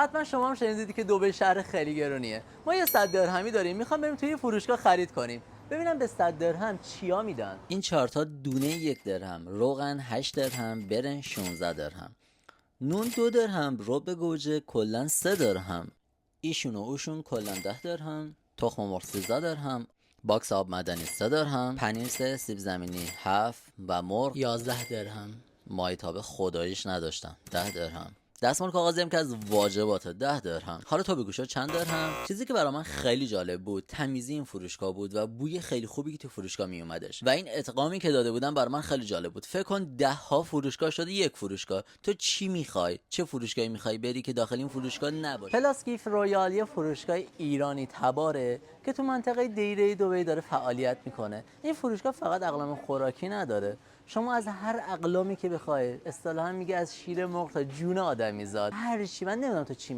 حتما شما هم شنیدید که دبی شهر خیلی گرونیه. ما یه 100 درهمی داریم، میخوام بریم توی فروشگاه خرید کنیم. ببینم به 100 درهم چیا میدن. این چارتا دونه 1 درهم، روغن 8 درهم، برنج 16 درهم، نون 2 درهم، ربع گوجه کلا 3 درهم، ایشون و اوشون کلا 10 درهم، تخم مرغ 13 درهم، باکس آب معدنی 3 درهم، پنیر 3، سیب زمینی 7 و مرغ 11 درهم. مایتابه خداییش نداشتم 10 درهم. دستمال کاغذی هم که از واجباته 10 درهم. حالا تو بگو شد چند درهم؟ چیزی که برای من خیلی جالب بود تمیزی این فروشگاه بود و بوی خیلی خوبی که تو فروشگاه می اومدش و این ادغامی که داده بودن برای من خیلی جالب بود. فکر کن 10 ها فروشگاه شده یک فروشگاه. تو چی میخوای؟ چه فروشگاهی میخوای بری که داخل این فروشگاه نباشه؟ پلاسکیف رویال یه فروشگاه ایرانی تباره که تو منطقه دیره دبی داره فعالیت میکنه. این فروشگاه فقط اقلام خوراکی نداره، شما از هر اقلامی که بخوای، اصطلاحا میگه از شیر مرغ تا جون آدمیزاد، هر چی، من نمیدونم تو چی